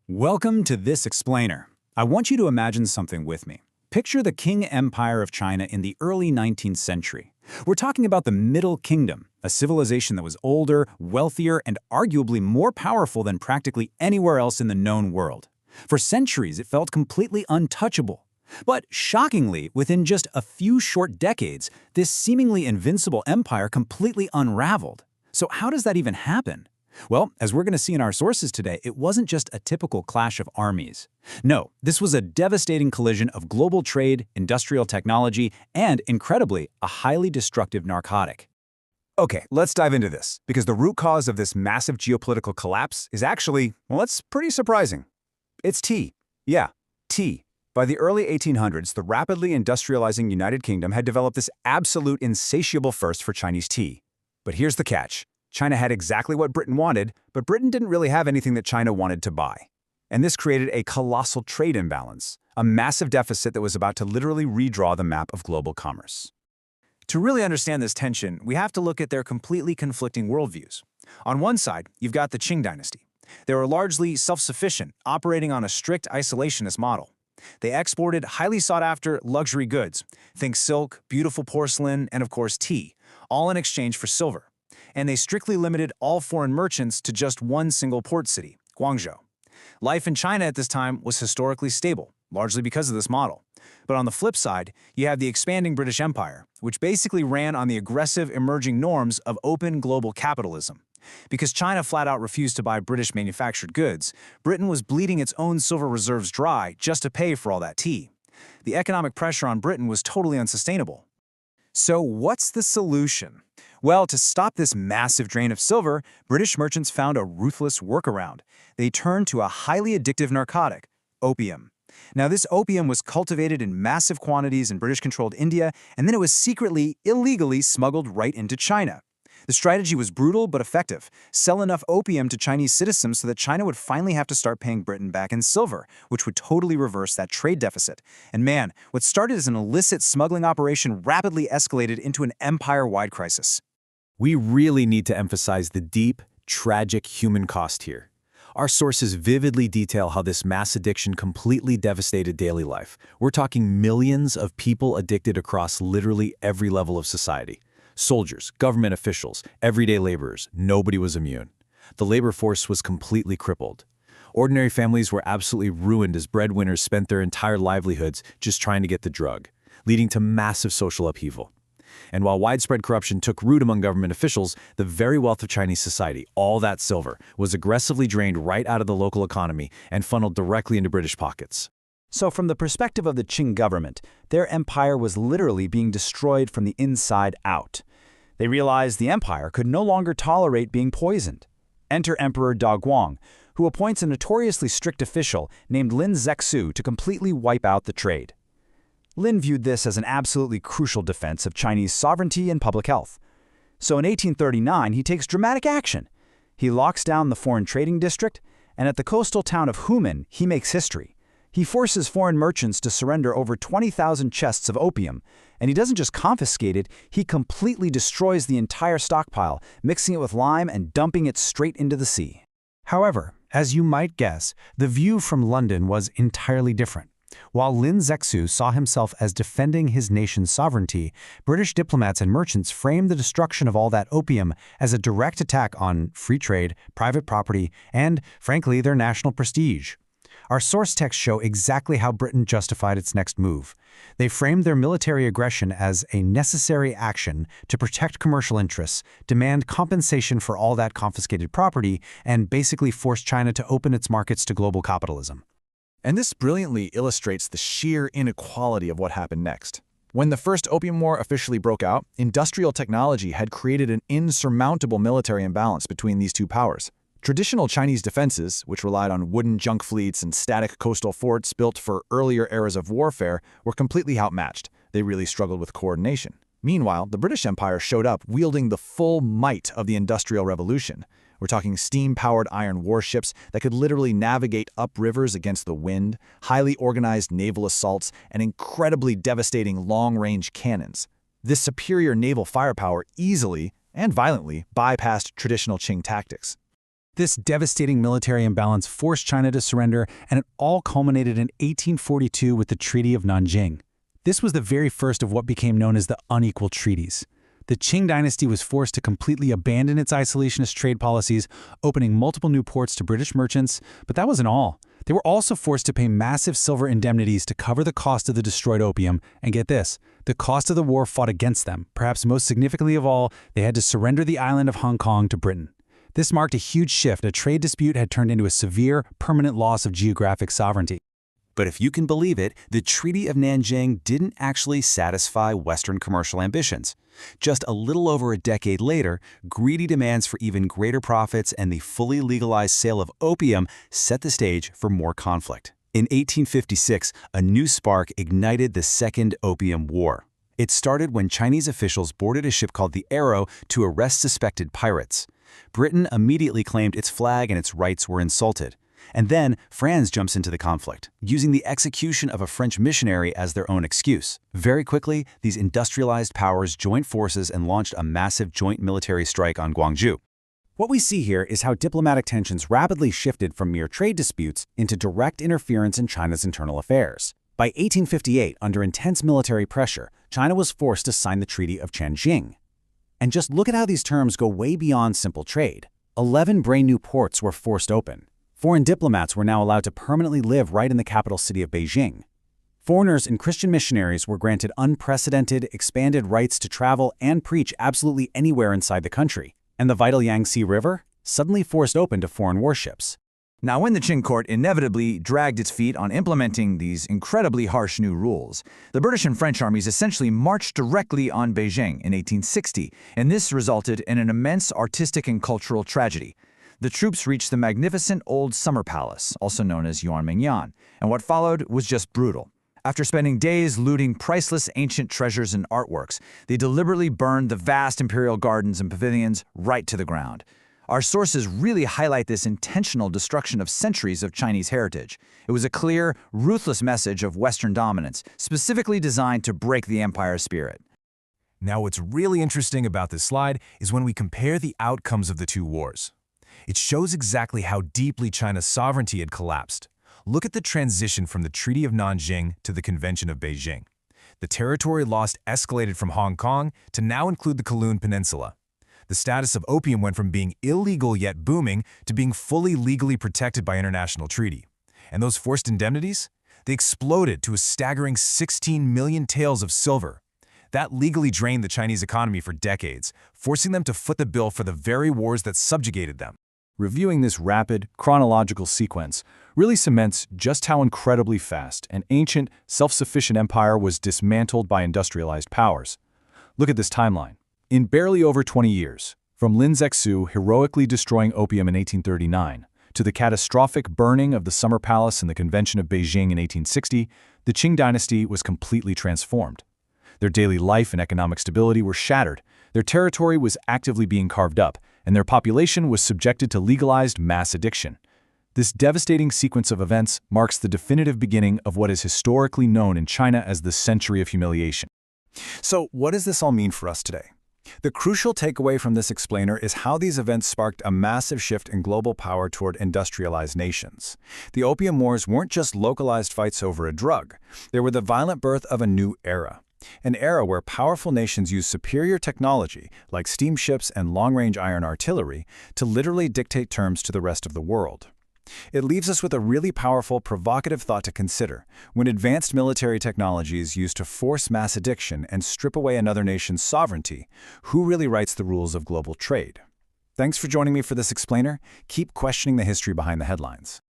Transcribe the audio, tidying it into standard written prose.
Welcome to this explainer. I want you to imagine something with me. Picture the Qing Empire of China in the early 19th century. We're talking about the Middle Kingdom, a civilization that was older, wealthier, and arguably more powerful than practically anywhere else in the known world. For centuries, it felt completely untouchable. But shockingly, within just a few short decades, this seemingly invincible empire completely unraveled. So how does that even happen? Well, as we're going to see in our sources today, it wasn't just a typical clash of armies. No, this was a devastating collision of global trade, industrial technology, and, incredibly, a highly destructive narcotic. Okay, let's dive into this, because the root cause of this massive geopolitical collapse is actually, well, it's pretty surprising. It's tea. Yeah, tea. By the early 1800s, the rapidly industrializing United Kingdom had developed this absolute insatiable thirst for Chinese tea. But here's the catch. China had exactly what Britain wanted, but Britain didn't really have anything that China wanted to buy. And this created a colossal trade imbalance, a massive deficit that was about to literally redraw the map of global commerce. To really understand this tension, we have to look at their completely conflicting worldviews. On one side, you've got the Qing dynasty. They were largely self-sufficient, operating on a strict isolationist model. They exported highly sought-after luxury goods, think silk, beautiful porcelain, and of course tea, all in exchange for silver. And they strictly limited all foreign merchants to just one single port city, Guangzhou. Life in China at this time was historically stable, largely because of this model. But on the flip side, you have the expanding British Empire, which basically ran on the aggressive emerging norms of open global capitalism. Because China flat out refused to buy British manufactured goods, Britain was bleeding its own silver reserves dry just to pay for all that tea. The economic pressure on Britain was totally unsustainable. So what's the solution? Well, to stop this massive drain of silver, British merchants found a ruthless workaround. They turned to a highly addictive narcotic, opium. Now, this opium was cultivated in massive quantities in British-controlled India, and then it was secretly, illegally smuggled right into China. The strategy was brutal but effective. Sell enough opium to Chinese citizens so that China would finally have to start paying Britain back in silver, which would totally reverse that trade deficit. And man, what started as an illicit smuggling operation rapidly escalated into an empire-wide crisis. We really need to emphasize the deep, tragic human cost here. Our sources vividly detail how this mass addiction completely devastated daily life. We're talking millions of people addicted across literally every level of society. Soldiers, government officials, everyday laborers, nobody was immune. The labor force was completely crippled. Ordinary families were absolutely ruined as breadwinners spent their entire livelihoods just trying to get the drug, leading to massive social upheaval. And while widespread corruption took root among government officials, the very wealth of Chinese society, all that silver, was aggressively drained right out of the local economy and funneled directly into British pockets. So from the perspective of the Qing government, their empire was literally being destroyed from the inside out. They realized the empire could no longer tolerate being poisoned. Enter Emperor Daguang, who appoints a notoriously strict official named Lin Zexu to completely wipe out the trade. Lin viewed this as an absolutely crucial defense of Chinese sovereignty and public health. So in 1839, he takes dramatic action. He locks down the foreign trading district, and at the coastal town of Humen, he makes history. He forces foreign merchants to surrender over 20,000 chests of opium, and he doesn't just confiscate it, he completely destroys the entire stockpile, mixing it with lime and dumping it straight into the sea. However, as you might guess, the view from London was entirely different. While Lin Zexu saw himself as defending his nation's sovereignty, British diplomats and merchants framed the destruction of all that opium as a direct attack on free trade, private property, and, frankly, their national prestige. Our source texts show exactly how Britain justified its next move. They framed their military aggression as a necessary action to protect commercial interests, demand compensation for all that confiscated property, and basically force China to open its markets to global capitalism. And this brilliantly illustrates the sheer inequality of what happened next. When the First Opium War officially broke out, industrial technology had created an insurmountable military imbalance between these two powers. Traditional Chinese defenses, which relied on wooden junk fleets and static coastal forts built for earlier eras of warfare, were completely outmatched. They really struggled with coordination. Meanwhile, the British Empire showed up wielding the full might of the Industrial Revolution. We're talking steam-powered iron warships that could literally navigate up rivers against the wind, highly organized naval assaults, and incredibly devastating long-range cannons. This superior naval firepower easily and violently bypassed traditional Qing tactics. This devastating military imbalance forced China to surrender, and it all culminated in 1842 with the Treaty of Nanjing. This was the very first of what became known as the unequal treaties. The Qing dynasty was forced to completely abandon its isolationist trade policies, opening multiple new ports to British merchants, but that wasn't all. They were also forced to pay massive silver indemnities to cover the cost of the destroyed opium, and get this, the cost of the war fought against them. Perhaps most significantly of all, they had to surrender the island of Hong Kong to Britain. This marked a huge shift. A trade dispute had turned into a severe, permanent loss of geographic sovereignty. But if you can believe it, the Treaty of Nanjing didn't actually satisfy Western commercial ambitions. Just a little over a decade later, greedy demands for even greater profits and the fully legalized sale of opium set the stage for more conflict. In 1856, a new spark ignited the Second Opium War. It started when Chinese officials boarded a ship called the Arrow to arrest suspected pirates. Britain immediately claimed its flag and its rights were insulted. And then France jumps into the conflict, using the execution of a French missionary as their own excuse. Very quickly, these industrialized powers joined forces and launched a massive joint military strike on Gwangju. What we see here is how diplomatic tensions rapidly shifted from mere trade disputes into direct interference in China's internal affairs. By 1858, under intense military pressure, China was forced to sign the Treaty of Nanjing. And just look at how these terms go way beyond simple trade. 11 brand new ports were forced open. Foreign diplomats were now allowed to permanently live right in the capital city of Beijing. Foreigners and Christian missionaries were granted unprecedented, expanded rights to travel and preach absolutely anywhere inside the country. And the vital Yangtze River suddenly forced open to foreign warships. Now, when the Qing court inevitably dragged its feet on implementing these incredibly harsh new rules, the British and French armies essentially marched directly on Beijing in 1860, and this resulted in an immense artistic and cultural tragedy. The troops reached the magnificent old summer palace, also known as Yuanmingyan, and what followed was just brutal. After spending days looting priceless ancient treasures and artworks, they deliberately burned the vast imperial gardens and pavilions right to the ground. Our sources really highlight this intentional destruction of centuries of Chinese heritage. It was a clear, ruthless message of Western dominance, specifically designed to break the empire's spirit. Now, what's really interesting about this slide is when we compare the outcomes of the two wars. It shows exactly how deeply China's sovereignty had collapsed. Look at the transition from the Treaty of Nanjing to the Convention of Beijing. The territory lost escalated from Hong Kong to now include the Kowloon Peninsula. The status of opium went from being illegal yet booming to being fully legally protected by international treaty. And those forced indemnities? They exploded to a staggering 16 million taels of silver. That legally drained the Chinese economy for decades, forcing them to foot the bill for the very wars that subjugated them. Reviewing this rapid, chronological sequence really cements just how incredibly fast an ancient, self-sufficient empire was dismantled by industrialized powers. Look at this timeline. In barely over 20 years, from Lin Zexu heroically destroying opium in 1839 to the catastrophic burning of the Summer Palace in the Convention of Beijing in 1860, the Qing dynasty was completely transformed. Their daily life and economic stability were shattered, their territory was actively being carved up, and their population was subjected to legalized mass addiction. This devastating sequence of events marks the definitive beginning of what is historically known in China as the Century of Humiliation. So, what does this all mean for us today? The crucial takeaway from this explainer is how these events sparked a massive shift in global power toward industrialized nations. The Opium Wars weren't just localized fights over a drug. They were the violent birth of a new era. An era where powerful nations used superior technology, like steamships and long-range iron artillery, to literally dictate terms to the rest of the world. It leaves us with a really powerful, provocative thought to consider. When advanced military technology is used to force mass addiction and strip away another nation's sovereignty, who really writes the rules of global trade? Thanks for joining me for this explainer. Keep questioning the history behind the headlines.